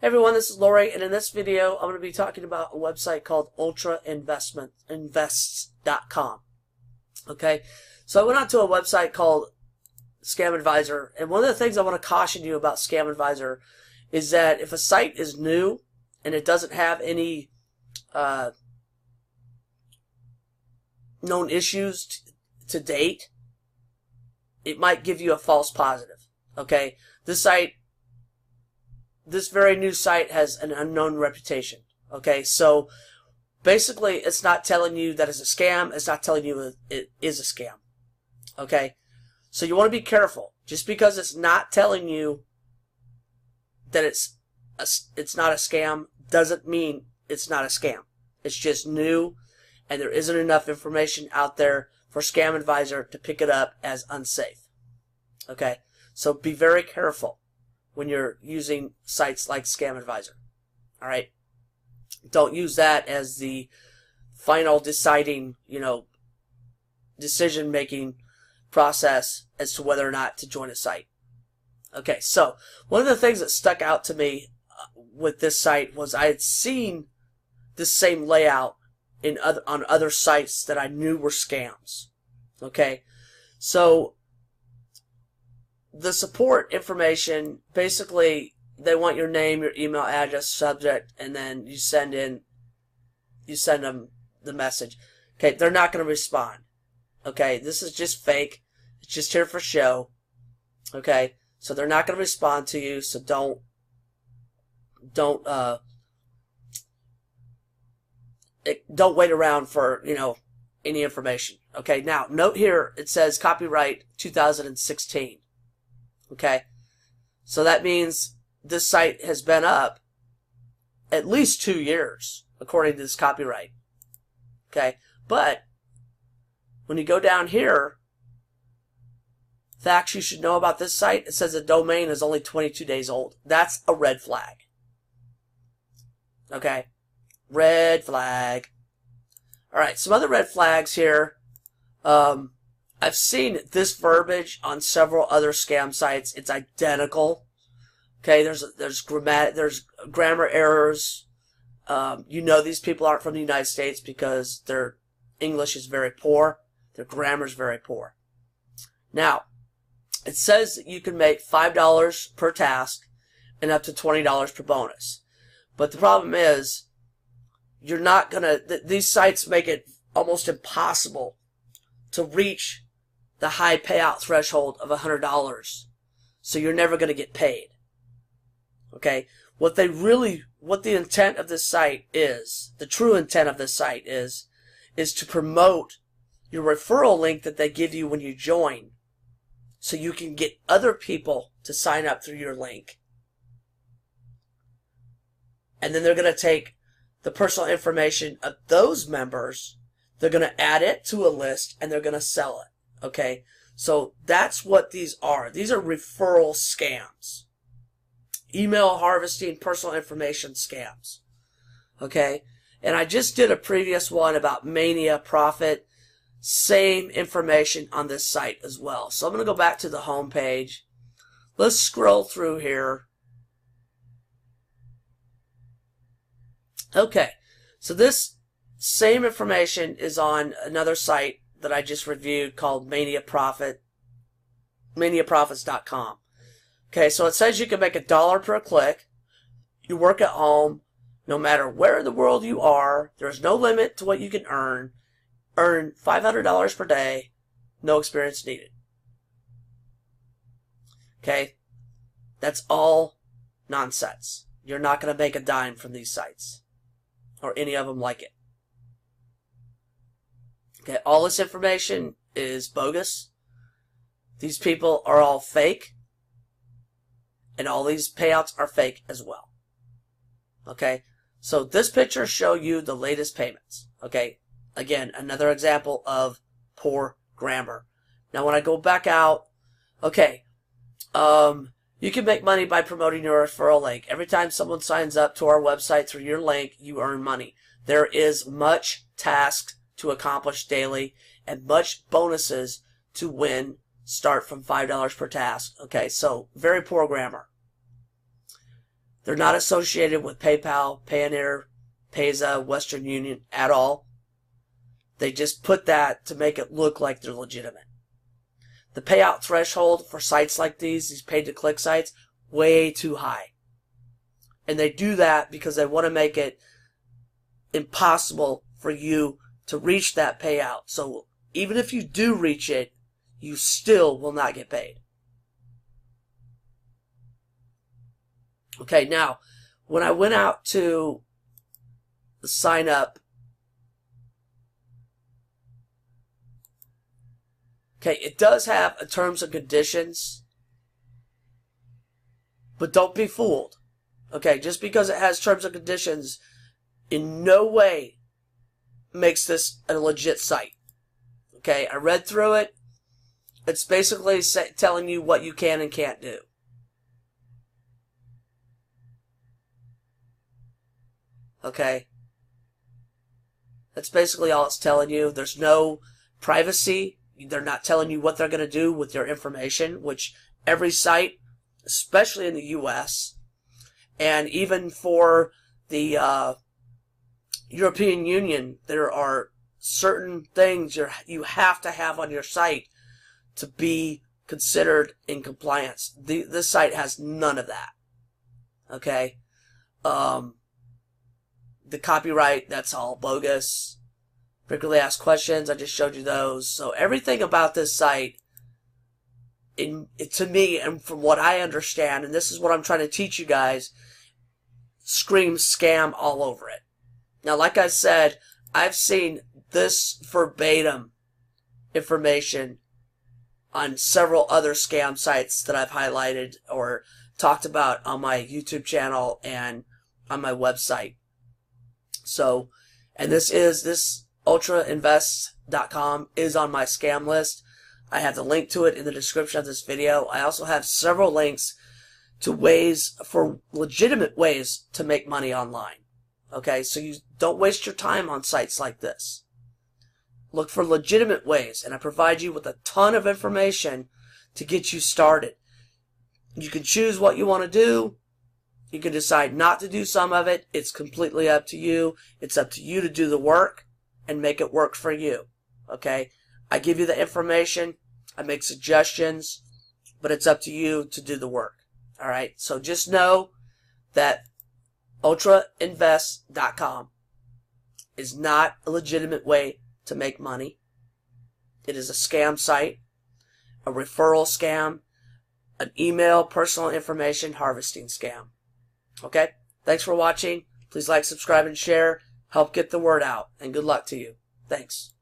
Hey everyone, this is Lori, and in this video, I'm going to be talking about a website called ultrainvests.com. Okay, so I went onto a website called Scam Advisor, and one of the things I want to caution you about Scam Advisor is that if a site is new and it doesn't have any known issues to date, it might give you a false positive. Okay, this very new site has an unknown reputation. Okay, so basically it's not telling you that it's a scam. It's not telling you it is a scam. Okay, so you want to be careful. Just because it's not telling you that it's not a scam doesn't mean it's not a scam. It's just new, and there isn't enough information out there for Scam Advisor to pick it up as unsafe. Okay, so be very careful when you're using sites like Scam Advisor. Alright? Don't use that as the final deciding, decision-making process as to whether or not to join a site. Okay, so one of the things that stuck out to me with this site was I had seen this same layout on other sites that I knew were scams. Okay, so the support information, basically, they want your name, your email address, subject, and then you send them the message. Okay, they're not going to respond. Okay, this is just fake. It's just here for show. Okay, so they're not going to respond to you. So don't wait around for any information. Okay, now note here it says copyright 2016. Okay, so that means this site has been up at least 2 years, according to this copyright. Okay, but when you go down here, facts you should know about this site, it says the domain is only 22 days old. That's a red flag. Okay, red flag. Alright, some other red flags here. I've seen this verbiage on several other scam sites. It's identical. Okay, there's grammar errors. These people aren't from the United States because their English is very poor. Their grammar is very poor. Now, it says that you can make $5 per task and up to $20 per bonus. But the problem is, these sites make it almost impossible to reach the high payout threshold of $100. So you're never going to get paid. Okay? What the intent of this site is, the true intent of this site is to promote your referral link that they give you when you join, so you can get other people to sign up through your link. And then they're going to take the personal information of those members, they're going to add it to a list, and they're going to sell it. Okay, so that's what these are. These are referral scams. Email harvesting, personal information scams. Okay, and I just did a previous one about Mania Profit. Same information on this site as well. So I'm going to go back to the home page. Let's scroll through here. Okay, so this same information is on another site that I just reviewed called ManiaProfits.com. Okay, so it says you can make $1 per click. You work at home, no matter where in the world you are. There's no limit to what you can earn. Earn $500 per day, no experience needed. Okay, that's all nonsense. You're not going to make a dime from these sites, or any of them like it. Okay, all this information is bogus. These people are all fake. And all these payouts are fake as well. Okay, so this picture shows you the latest payments. Okay, again, another example of poor grammar. Now when I go back out, okay, you can make money by promoting your referral link. Every time someone signs up to our website through your link, you earn money. There is much tasks to accomplish daily and much bonuses to win. Start from $5 per task. Okay, so very poor grammar. They're not associated with PayPal, Payoneer, Payza, Western Union at all. They just put that to make it look like they're legitimate. The payout threshold for sites like these pay-to-click sites, way too high. And they do that because they want to make it impossible for you to reach that payout. So even if you do reach it, you still will not get paid. Okay, now, when I went out to sign up, okay, it does have a terms and conditions, but don't be fooled. Okay, just because it has terms and conditions in no way makes this a legit site. Okay, I read through it. It's basically telling you what you can and can't do. Okay, that's basically all it's telling you. There's no privacy. They're not telling you what they're going to do with your information, which every site, especially in the U.S., and even for the European Union, there are certain things you have to have on your site to be considered in compliance. This site has none of that. Okay? The copyright, that's all bogus. Frequently asked questions, I just showed you those. So everything about this site, to me, and from what I understand, and this is what I'm trying to teach you guys, screams scam all over it. Now, like I said, I've seen this verbatim information on several other scam sites that I've highlighted or talked about on my YouTube channel and on my website. So, and this ultrainvest.com is on my scam list. I have the link to it in the description of this video. I also have several links to legitimate ways to make money online. Okay, so you don't waste your time on sites like this. Look for legitimate ways, and I provide you with a ton of information to get you started. You can choose what you want to do. You can decide not to do some of it. It's completely up to you. It's up to you to do the work and make it work for you. Okay? I give you the information. I make suggestions, but it's up to you to do the work. All right? So just know that ultrainvest.com is not a legitimate way to make money. It is a scam site, a referral scam, an email personal information harvesting scam. Okay? Thanks for watching. Please like, subscribe, and share. Help get the word out. And good luck to you. Thanks.